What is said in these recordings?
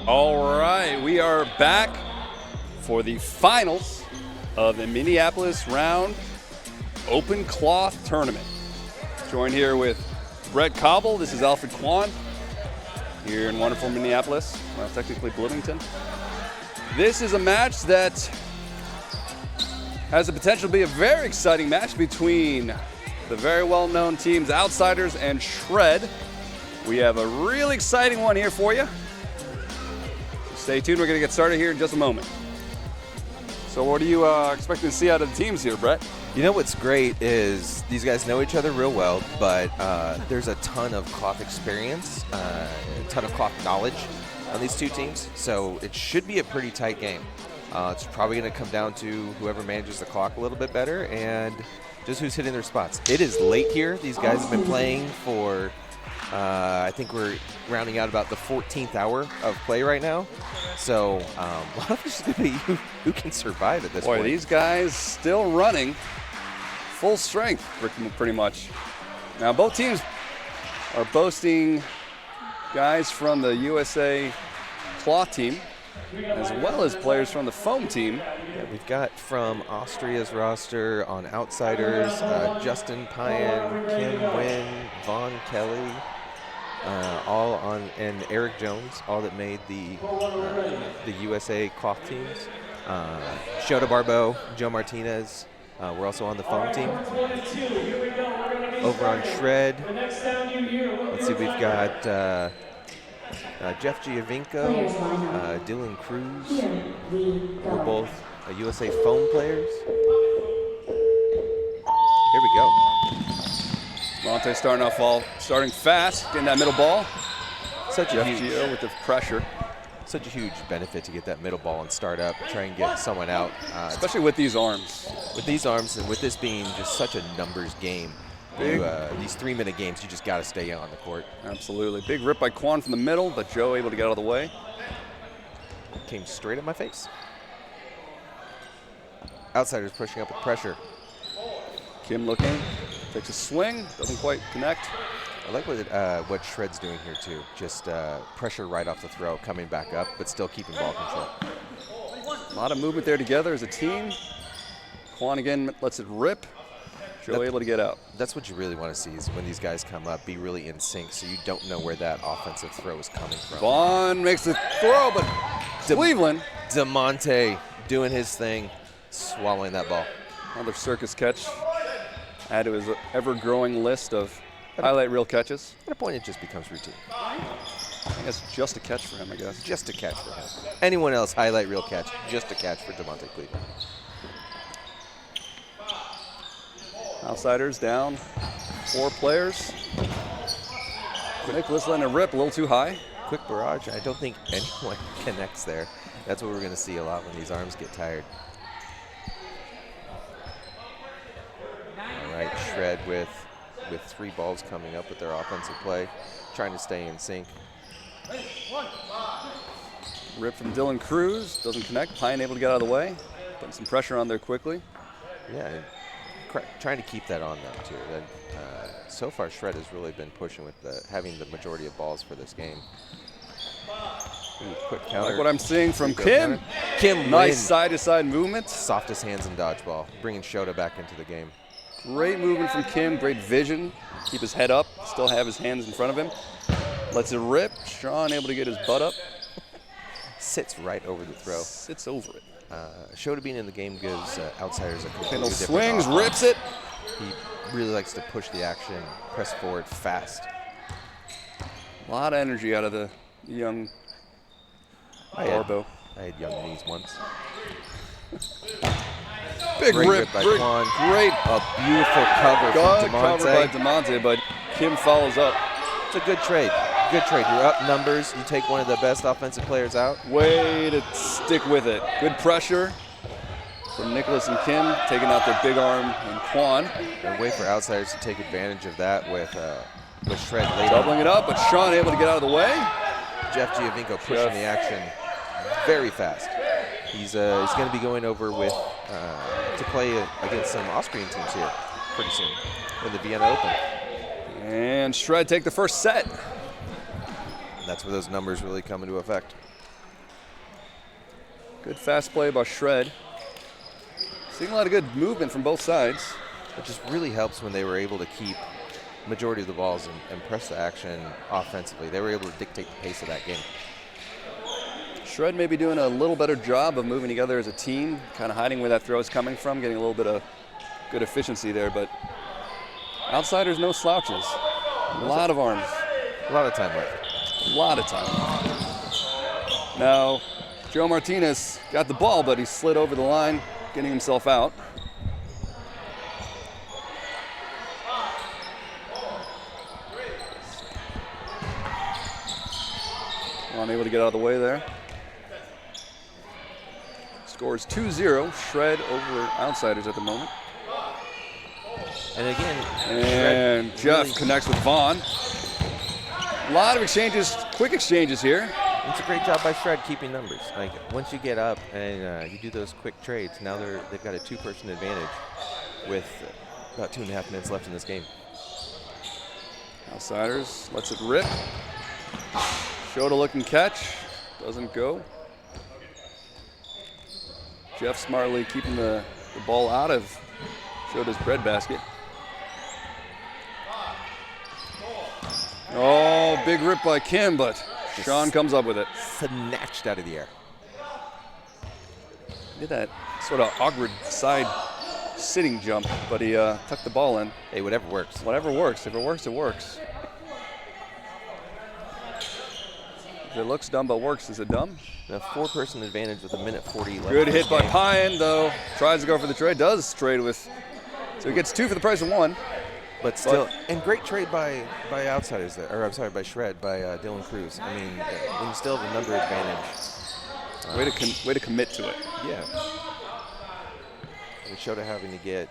All right, we are back for the finals of the Minneapolis round open cloth tournament. Joined here with Brett Cobble. This is Alfred Kwan here in wonderful Minneapolis, well, technically Bloomington. This is a match that has the potential to be a very exciting match between the very well-known teams Outsiders and Shred. We have a really exciting one here for you. Stay tuned, we're going to get started here in just a moment. So what are you expecting to see out of the teams here, Brett? You know what's great is these guys know each other real well, but there's a ton of cloth experience, a ton of cloth knowledge on these two teams, so it should be a pretty tight game. It's probably going to come down to whoever manages the clock a little bit better and just who's hitting their spots. It is late here. These guys have been playing for I think we're rounding out about the 14th hour of play right now. So a lot of this is going to be who can survive at this point. Boy, these guys still running full strength pretty much. Now both teams are boasting guys from the USA cloth team as well as players from the foam team. Yeah, we've got from Austria's roster on Outsiders, Justin Payan, Kim Nguyen, Vaughn Kelly, all on, and Eric Jones, all that made the USA cloth teams. Shota Barbeau, Joe Martinez, we're also on the foam team. Over on Shred, let's see, we've got Jeff Giovinco, Dylan Cruz. We're both USA foam players. Here we go. Monte starting fast, getting that middle ball. Such a huge Gio with the pressure. Such a huge benefit to get that middle ball and start up, try and get someone out. Especially with these arms. With these arms and with this being just such a numbers game. These 3-minute games, you just got to stay on the court. Absolutely. Big rip by Quan from the middle, but Joe able to get out of the way. Came straight at my face. Outsiders pushing up with pressure. Kim looking, takes a swing, doesn't quite connect. I like what Shred's doing here too. Just pressure right off the throw, coming back up, but still keeping ball control. A lot of movement there together as a team. Quan again lets it rip. Joe able to get out. That's what you really want to see is when these guys come up, be really in sync so you don't know where that offensive throw is coming from. Vaughn makes the throw, but Cleveland. DeMonte doing his thing, swallowing that ball. Another circus catch. Add to his ever-growing list of highlight reel catches. At a point, it just becomes routine. I guess just a catch for him, I guess. Just a catch for him. Anyone else, highlight reel catch, just a catch for DeMonte Cleveland. Outsiders down 4 players. Nicholas letting it rip a little too high. Quick barrage. I don't think anyone connects there. That's what we're going to see a lot when these arms get tired. All right, Shred with 3 balls coming up with their offensive play, trying to stay in sync. Rip from Dylan Cruz, doesn't connect. Pine able to get out of the way. Putting some pressure on there quickly. Yeah, trying to keep that on them too. And, so far, Shred has really been pushing with having the majority of balls for this game. Ooh, quick counter. Like what I'm seeing from Kim. Kim, nice side-to-side movement. Softest hands in dodgeball, bringing Shota back into the game. Great movement from Kim, great vision. Keep his head up, still have his hands in front of him. Lets it rip. Sean able to get his butt up. Sits right over the throw. Sits over it. Shota being in the game gives Outsiders a completely Kendall different swings, offense. rips it. He really likes to push the action, press forward fast. A lot of energy out of the young Barbeau. I had young knees once. Big Great rip by great, Quan. great A beautiful cover good from cover by DeMonte. DeMonte, but Kim follows up. It's a good trade. Good trade. You're up numbers. You take one of the best offensive players out. Way to stick with it. Good pressure from Nicholas and Kim, taking out their big arm and Quan. And wait for Outsiders to take advantage of that with Shred later. Doubling it up, but Sean able to get out of the way. Jeff Giovinco pushing the action very fast. He's going to be going over with to play against some Austrian teams here pretty soon in the Vienna Open. And Shred take the first set. That's where those numbers really come into effect. Good fast play by Shred. Seeing a lot of good movement from both sides. It just really helps when they were able to keep majority of the balls and press the action offensively. They were able to dictate the pace of that game. Shred may be doing a little better job of moving together as a team, kind of hiding where that throw is coming from, getting a little bit of good efficiency there, but Outsiders, no slouches. A lot of arms. A lot of time left. A lot of time. Now, Joe Martinez got the ball, but he slid over the line, getting himself out. Unable to get out of the way there. Scores 2-0. Shred over Outsiders at the moment. And again, and Jeff really connects with Vaughn. A lot of exchanges, quick exchanges here. It's a great job by Shred keeping numbers. Like once you get up and you do those quick trades, now they've got a two-person advantage with about 2.5 minutes left in this game. Outsiders lets it rip. Shota looking catch, doesn't go. Jeff smartly keeping the ball out of Shota's breadbasket. Oh, big rip by Kim, but Sean comes up with it. Snatched out of the air. Did that sort of awkward side sitting jump, but he tucked the ball in. Hey, whatever works. Whatever works. If it works, it works. If it looks dumb but works, is it dumb? A four-person advantage with 1:40 left. Good hit by Pine, though. Tries to go for the trade. Does trade with, so he gets 2 for the price of 1. But still, and great trade by Outsiders there, or I'm sorry, by Shred, by Dylan Cruz. I mean, when you still have a number advantage. Way to commit to it. Yeah. And Shota having to get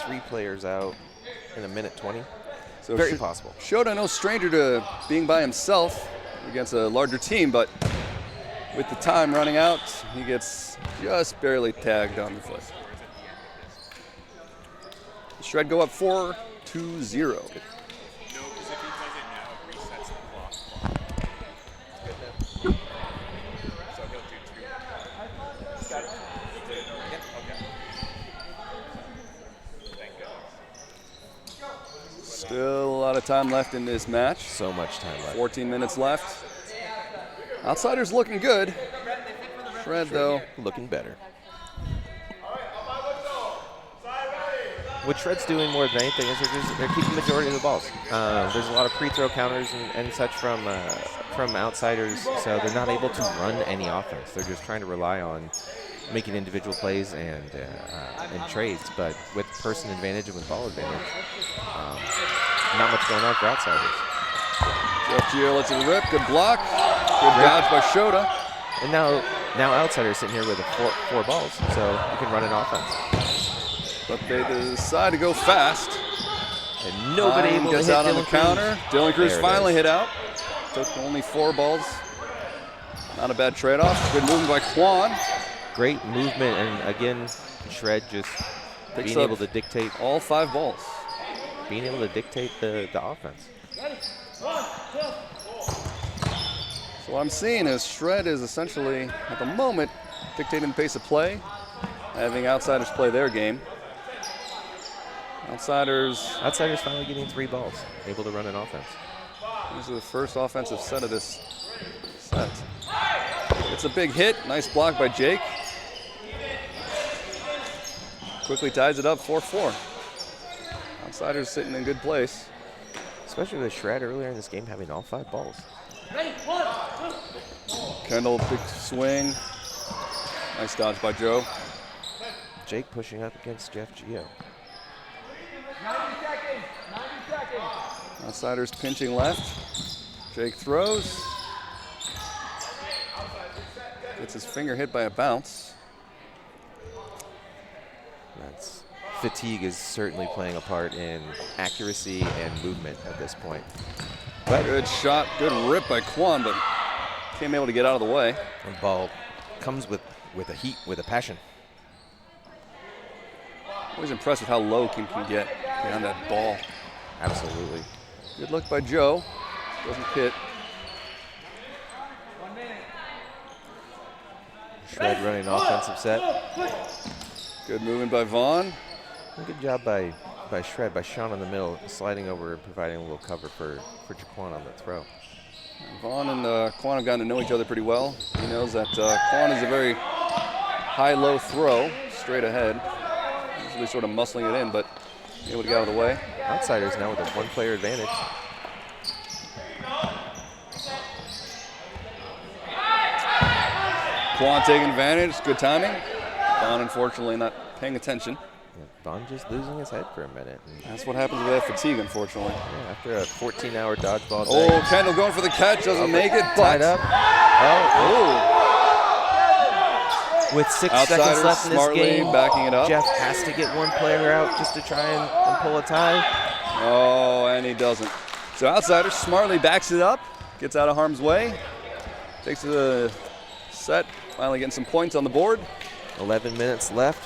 3 players out in 1:20. So very possible. Shota no stranger to being by himself against a larger team, but with the time running out, he gets just barely tagged on the foot. Shred go up 4-0. Still a lot of time left in this match. So much time left. 14 minutes left. Outsiders looking good. Shred, though, looking better. What Shred's doing more than anything is they're keeping the majority of the balls. There's a lot of pre-throw counters and such from Outsiders, so they're not able to run any offense. They're just trying to rely on making individual plays and trades, but with person advantage and with ball advantage, not much going on for Outsiders. Jeff Gio lets it rip. Good block. Good dodge by Shota. And now Outsiders sitting here with 4 balls, so you can run an offense. But they decide to go fast. And nobody able gets to hit out on the counter. Dylan Cruz finally hit out. Took only 4 balls. Not a bad trade-off. Good movement by Quan. Great movement, and again, Shred just being able to dictate all 5 balls. Being able to dictate the offense. So what I'm seeing is Shred is essentially, at the moment, dictating the pace of play, having Outsiders play their game. Outsiders finally getting 3 balls, able to run an offense. This is the first offensive set of this set. It's a big hit. Nice block by Jake. Quickly ties it up 4-4. Outsiders sitting in good place. Especially with Shred earlier in this game having all 5 balls. Kendall, big swing. Nice dodge by Joe. Jake pushing up against Jeff Gio. 90 seconds. Outsiders pinching left. Jake throws. Gets his finger hit by a bounce. Fatigue is certainly playing a part in accuracy and movement at this point. But good shot, good rip by Quan, but came able to get out of the way. The ball comes with a heat, with a passion. Always impressed with how low Kim can get behind that ball. Absolutely. Good look by Joe. Doesn't hit. Shred running offensive set. Good movement by Vaughn. And good job by Shred, by Sean in the middle, sliding over and providing a little cover for Jaquan on the throw. Vaughn and Quan have gotten to know each other pretty well. He knows that Quan is a very high-low throw, straight ahead. Usually sort of muscling it in, but able to get out of the way. Outsiders now with a one-player advantage. Quan taking advantage, good timing. Vaughn unfortunately not paying attention. Yeah, Vaughn just losing his head for a minute. That's what happens with that fatigue, unfortunately. Yeah, after a 14-hour dodgeball day. Oh, Kendall going for the catch, doesn't make it, but tied up. Oh. With 6 seconds Outsiders left in this smartly game, backing it up. Jeff has to get one player out just to try and pull a tie. Oh, and he doesn't. So Outsiders smartly backs it up, gets out of harm's way, takes the set, finally getting some points on the board. 11 minutes left,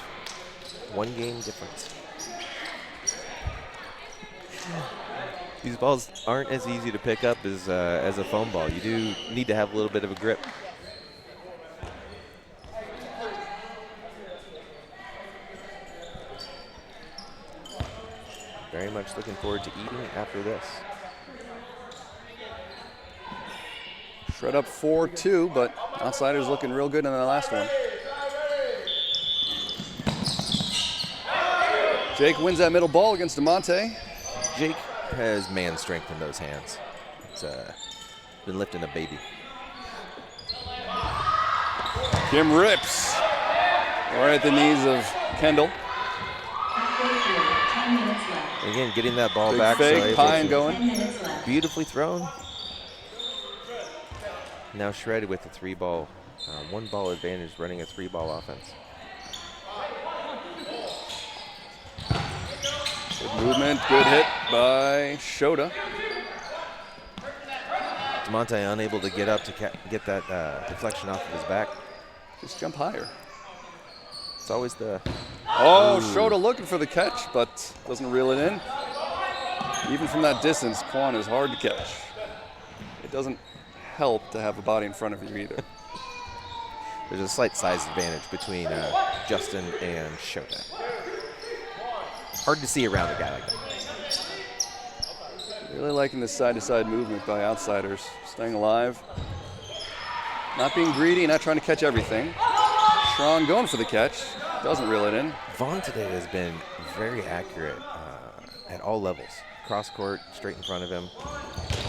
1 game difference. These balls aren't as easy to pick up as a foam ball. You do need to have a little bit of a grip. Very much looking forward to eating after this. Shred up 4-2, but Outsiders looking real good in the last one. Jake wins that middle ball against DeMonte. Jake has man strength in those hands. It's been lifting a baby. Kim rips right at the knees of Kendall. Again, getting that ball Big back. fake, so Pine going. beautifully thrown. Now Shred with the 3-ball, 1-ball advantage, running a 3-ball offense. Good movement, good hit by Shota. DeMonte unable to get up to get that deflection off of his back. Just jump higher. It's always the... Oh, Shota looking for the catch, but doesn't reel it in. Even from that distance, Quan is hard to catch. It doesn't help to have a body in front of you either. There's a slight size advantage between Justin and Shota. Hard to see around a guy like that. Really liking this side-to-side movement by Outsiders. Staying alive. Not being greedy, not trying to catch everything. Sean going for the catch. Doesn't reel it in. Vaughn today has been very accurate at all levels. Cross court, straight in front of him.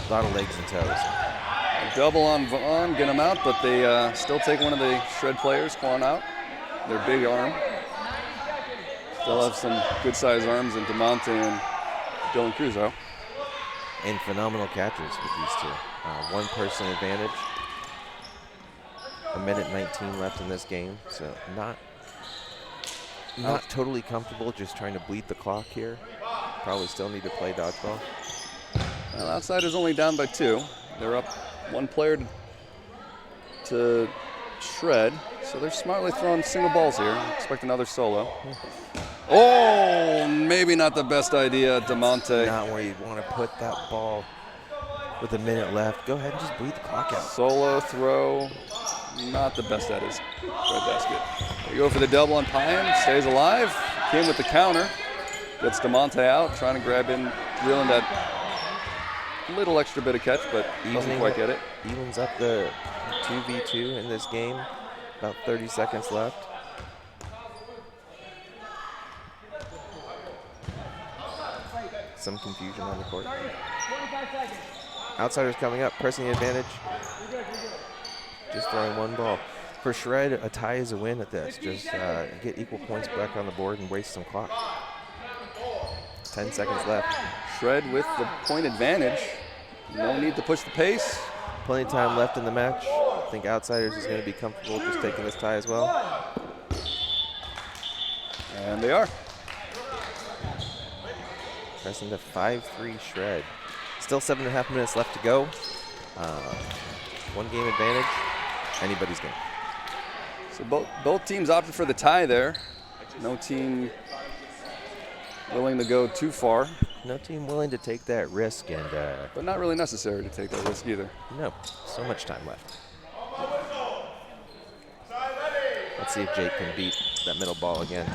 A lot of legs and toes. A double on Vaughn, get him out, but they still take one of the Shred players, Quan, out. Their big arm. Still have some good-sized arms in DeMonte and Dylan Cruzo. And phenomenal catchers with these two. 1-person advantage. 1:19 left in this game, so not totally comfortable just trying to bleed the clock here. Probably still need to play dodgeball. Well, Outsiders only down by 2. They're up 1 player to Shred, so they're smartly throwing single balls here. Expect another solo. Oh, maybe not the best idea, DeMonte. Not where you want to put that ball with a minute left. Go ahead and just bleed the clock out. Solo throw, not the best at his red basket. They go for the double on Pine, stays alive. Kim with the counter, gets DeMonte out, trying to grab in, reel in that little extra bit of catch, but doesn't quite get it. Evens up the 2v2 in this game. About 30 seconds left. Some confusion on the court. Outsiders coming up, pressing the advantage. Just throwing 1 ball. For Shred, a tie is a win at this. Just get equal points back on the board and waste some clock. 10 seconds left. Shred with the point advantage. No need to push the pace. Plenty of time left in the match. I think Outsiders is going to be comfortable just taking this tie as well. And they are. Pressing the 5-3 Shred. Still 7.5 minutes left to go. 1 game advantage. Anybody's game. So both teams opted for the tie there. No team willing to go too far. No team willing to take that risk, and But not really necessary to take that risk either. no, so much time left. Let's see if Jake can beat that middle ball again.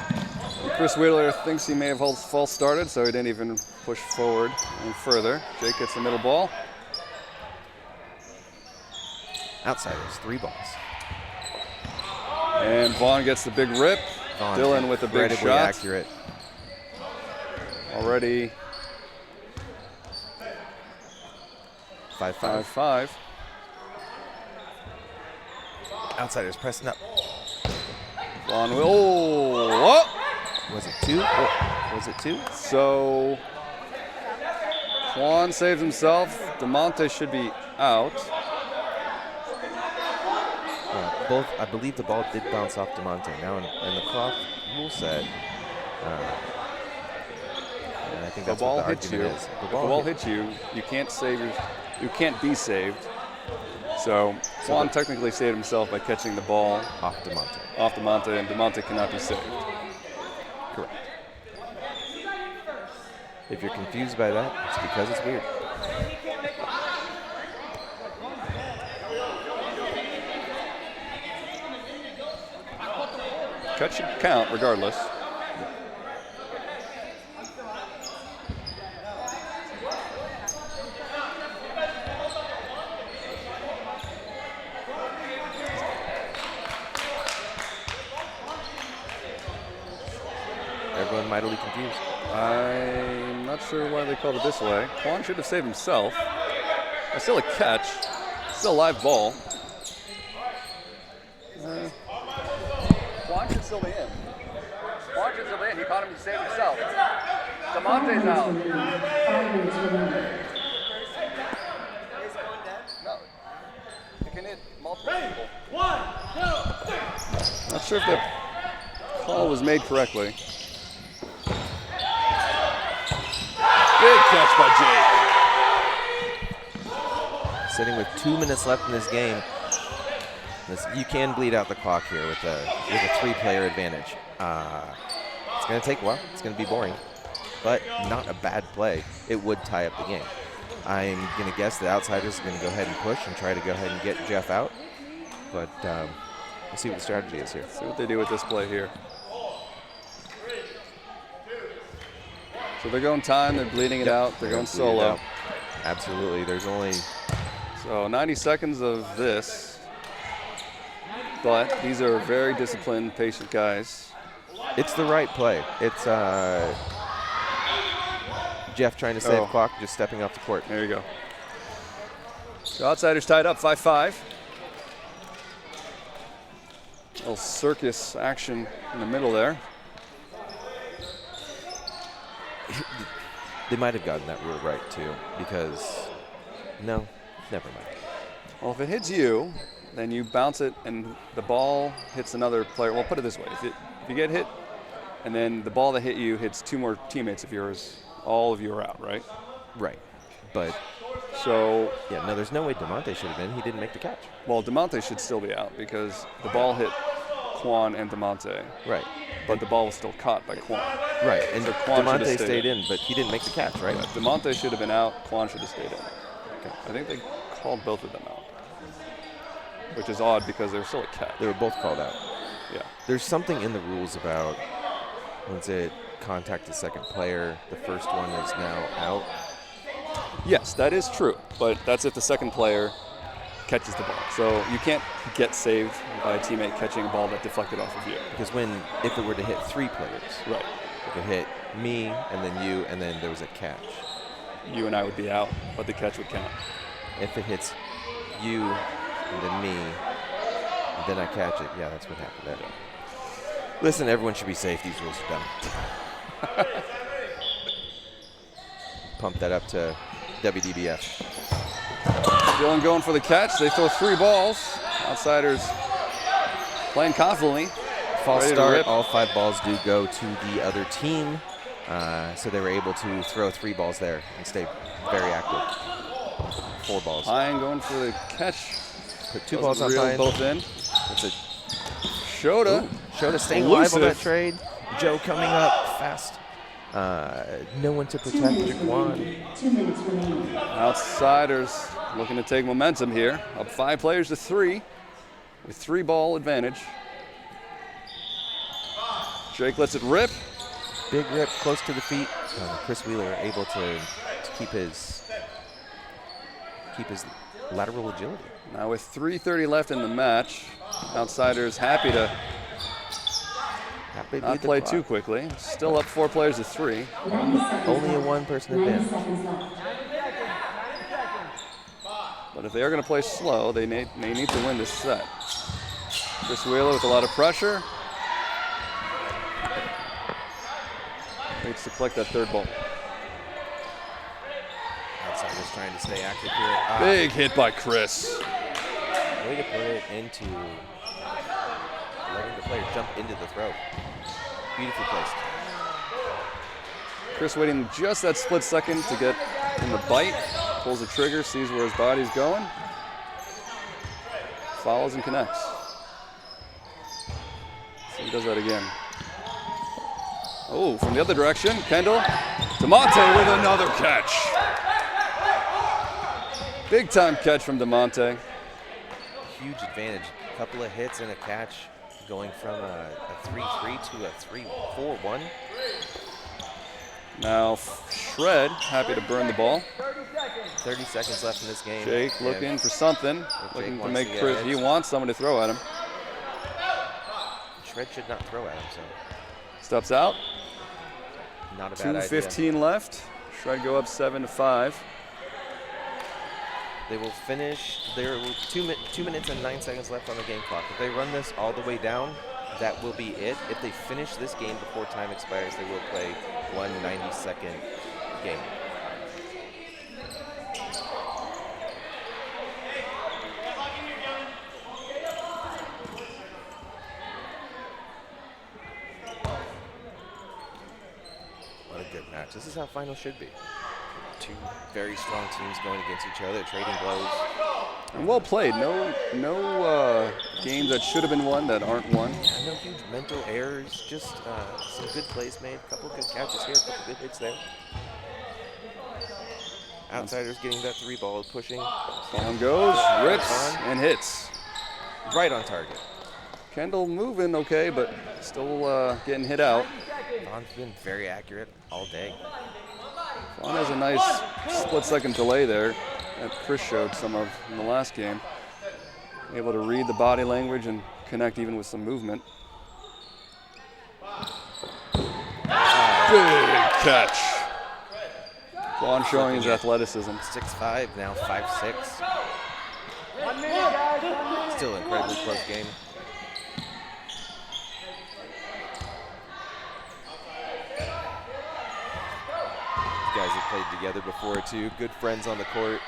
Chris Wheeler thinks he may have false started, so he didn't even push forward any further. Jake gets the middle ball. Outsiders, 3 balls. And Vaughn gets the big rip. Vaughn, Dylan with a big incredibly shot. accurate. Already 5-5. 5-5. Outsiders pressing up. Vaughn will. Oh! Was it 2? Oh, was it 2? So Quan saves himself. DeMonte should be out. Both, I believe the ball did bounce off DeMonte. Now in the clock rule set, and I think The that's ball what the hits you. argument is. If the ball hits you, you can't save you can't be saved. So Quan technically saved himself by catching the ball off DeMonte. off DeMonte, and DeMonte cannot be saved. Correct. If you're confused by that, it's because it's weird. Cut should count regardless. Everyone mightily confused. I'm not sure why they called it this way. Quan should have saved himself. It's still a catch. Still a live ball. Quan should still be in. Quan should still be in. He caught him to save himself. DeMonte's out. No. You can hit multiple people. 1, 2, 3. Not sure if the call was made correctly. Big catch by Jake. Sitting with 2 minutes left in this game. You can bleed out the clock here with a 3-player advantage. It's going to take a while. It's going to be boring, but not a bad play. It would tie up the game. I'm going to guess the outsiders are going to go ahead and push and try to go ahead and get Jeff out, but we'll see what the strategy is here. See what they do with this play here. So they're going time. They're bleeding it out. They're going solo. Absolutely. There's only so 90 seconds of this. But these are very disciplined, patient guys. It's the right play. It's Jeff trying to save clock, just stepping off the court. There you go. So outsiders tied up 5-5. Little circus action in the middle there. They might have gotten that rule right too, because no, never mind. Well, if it hits you, then you bounce it and the ball hits another player. Well, put it this way. If you get hit and then the ball that hit you hits 2 more teammates of yours, all of you are out, right? Right. But so yeah, no, there's no way DeMonte should have been. He didn't make the catch. Well, DeMonte should still be out because the ball hit Quan and DeMonte. Right. But the ball was still caught by Quan. Right. And so Quan DeMonte stayed in, but he didn't make the catch, right? Yeah, DeMonte should have been out. Quan should have stayed in. Okay. I think they called both of them out, which is odd because they were still a catch. They were both called out. Yeah. There's something in the rules about once it contact the second player, the first one is now out. Yes, that is true, but that's if the second player catches the ball. So you can't get saved by a teammate catching a ball that deflected off of you. Because if it were to hit 3 players, right, it could hit me and then you, and then there was a catch. You and I would be out, but the catch would count. If it hits you and then me, and then I catch it, yeah, that's what happened there. Listen, everyone should be safe. These rules are dumb. Pump that up to WDBF. Dylan going for the catch. They throw 3 balls. Outsiders playing confidently. False start. All 5 balls do go to the other team. So they were able to throw 3 balls there and stay very active. 4 balls. Pine going for the catch. Put 2 balls on Pine. Both in. It's a Shota. Shota staying alive on that trade. Joe coming up fast. No one to protect Jaquan. 2 minutes remaining. Outsiders looking to take momentum here. Up 5 players to 3 with 3-ball advantage. Jake lets it rip. Big rip close to the feet. Chris Wheeler able to keep his lateral agility. Now with 3:30 left in the match, Outsiders happy to Happy to not beat the play clock. too quickly. Still up 4 players to 3. 90 seconds Only a left. one-person 90 advantage. seconds left. But if they are going to play slow, they need to win this set. Chris Wheeler with a lot of pressure. Needs to collect that 3rd ball. Outsiders trying to stay active here. Big hit by Chris. Way to put it into letting the player jump into the throw. Beautifully placed. Chris waiting just that split second to get in the bite. Pulls the trigger, sees where his body's going. Follows and connects. So he does that again. Oh, from the other direction, Kendall. DeMonte with another catch. Big time catch from DeMonte. Huge advantage. A couple of hits and a catch, going from a 3-3 to a 3-4-1. Now Shred happy to burn the ball. 30 seconds left in this game. Jake looking for something, looking to make Chris. He wants someone to throw at him. Shred should not throw at him, so Steps out. not a bad idea. 2:15 left. Shred go up 7-5. They will finish. There will 2 minutes and 9 seconds left on the game clock. If they run this all the way down, that will be it. If they finish this game before time expires, they will play one 90-second game. What a good match. This is how finals should be. 2 very strong teams going against each other, trading blows. And well played. No games that should have been won that aren't won. Yeah, no huge mental errors, just some good plays made, a couple good catches here, a couple good hits there. Outsiders getting that 3-ball, pushing. On goes, rips, and hits. Right on target. Kendall moving okay, but still getting hit out. Vaughn's been very accurate all day. Vaughn has a nice split-second delay there that Chris showed some of in the last game. Able to read the body language and connect even with some movement. Big catch. Vaughn showing his athleticism. 6'5", now 5'6". 1 minute, guys. 1 minute. Still an incredibly close game. These guys have played together before too. Good friends on the court.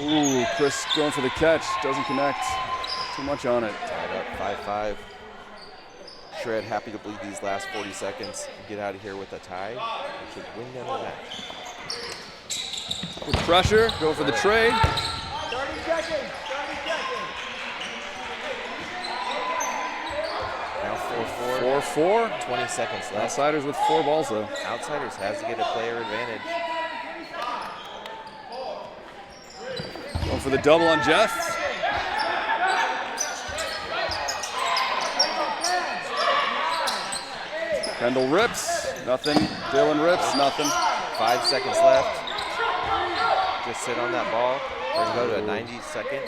Ooh, Chris going for the catch. Doesn't connect. Too much on it. Tied up 5-5. Shred happy to bleed these last 40 seconds and get out of here with a tie. Which should win them the match. With pressure, go for the trade. 30 seconds. 30 seconds. Now 4-4. 4-4. 20 seconds left. Outsiders with 4 balls though. Outsiders has to get a player advantage. Going for the double on Jeff. Kendall rips, nothing. Dylan rips, nothing. 5 seconds left. Just sit on that ball. We're going to go to a 90-second.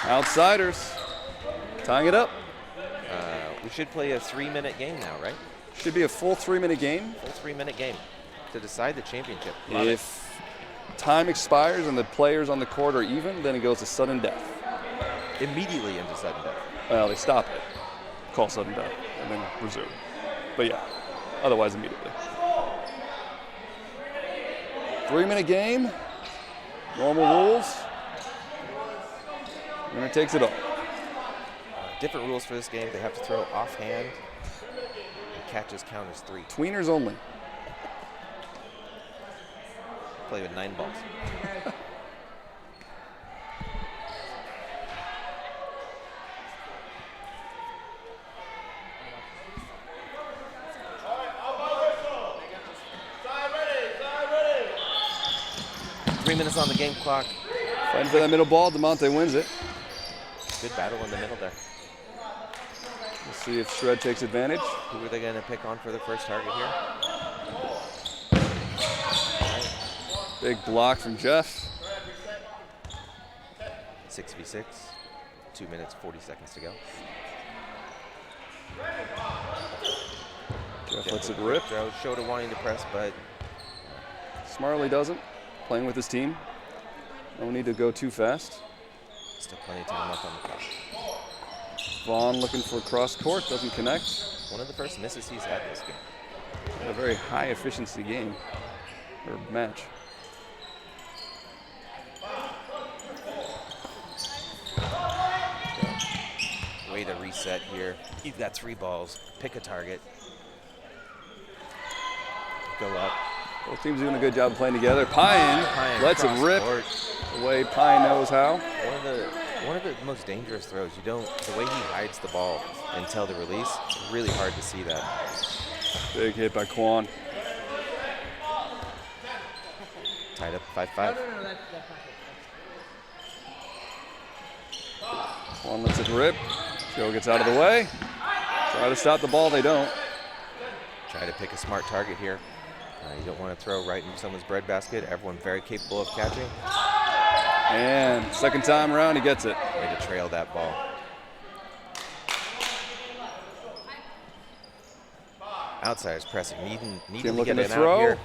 Outsiders tying it up. We should play a 3-minute game now, right? Should be a full 3-minute game. Full 3-minute game to decide the championship. If time expires and the players on the court are even, then it goes to sudden death. Immediately into sudden death. Well, they stop it, call sudden death, and then resume. But yeah, otherwise immediately. 3-minute game, normal rules. Winner takes it all. Different rules for this game. They have to throw offhand. And catches count as 3. Tweeners only. Play with 9 balls. 3 minutes on the game clock. Fighting for that middle ball. DeMonte wins it. Good battle in the middle there. We'll see if Shred takes advantage. Who are they going to pick on for the first target here? Big block from Jeff. 6v6. 2 minutes, 40 seconds to go. Jeff lets it rip. Throw. Shota wanting to press, but Smartly doesn't. Playing with his team. No need to go too fast. still plenty of time left on the clock. Vaughn looking for cross court, doesn't connect. One of the first misses he's had this game. A very high efficiency game or match. Way to reset here. You've got 3 balls. Pick a target. Go up. Both teams doing a good job of playing together. Pine lets it rip court. the way Pine knows how. One of the most dangerous throws. The way he hides the ball until the release, it's really hard to see that. Big hit by Quan. Tied up 5-5. Quan lets it rip. Joe gets out of the way. Try to stop the ball, they don't. Try to pick a smart target here. You don't want to throw right into someone's breadbasket. Everyone very capable of catching. And second time around, he gets it. Way to trail that ball. Outsiders pressing, needing Kim to looking get to in throw. out here.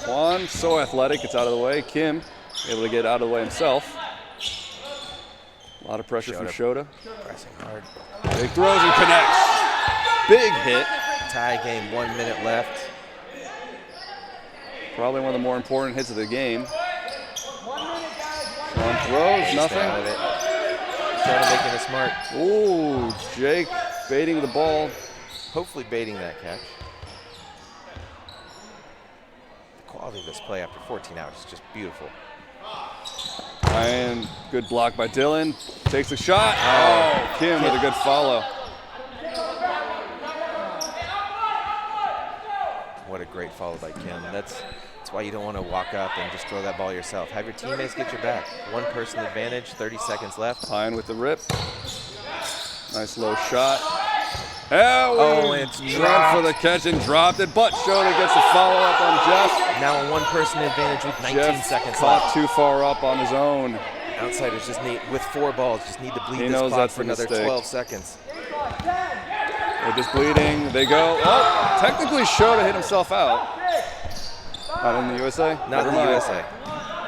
Quan, so athletic, gets out of the way. Kim able to get out of the way himself. A lot of pressure from Shota. Pressing hard. Big throws and connects. Big hit. Tie game, 1 minute left. Probably one of the more important hits of the game. One throws, nothing. Out of it. Shota making it smart. Ooh, Jake baiting the ball. Hopefully baiting that catch. The quality of this play after 14 hours is just beautiful. And good block by Dylan. Takes a shot. Oh, Kim with a good follow. What a great follow by Kim. That's why you don't want to walk up and just throw that ball yourself. Have your teammates get your back. One person advantage, 30 seconds left. Pine with the rip. Nice low shot. Oh, it's ran dropped. for the catch and dropped it, but Shota gets a follow-up on Jeff. Now a one-person advantage with 19 Jeff seconds caught left. too far up on his own. Outsiders just need, with 4 balls, just need to bleed He this knows clock that's for a another mistake. 12 seconds. They're just bleeding. They go. Oh, technically Shota hit himself out. Not in the USA? Not Never in the mind. USA.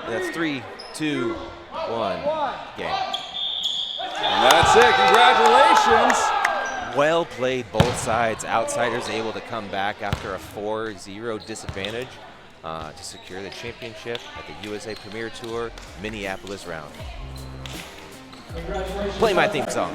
That's 3, 2, 1, game. And that's it. Congratulations. Well played both sides. Outsiders able to come back after a 4-0 disadvantage to secure the championship at the USA Premier Tour Minneapolis round. Play my theme song.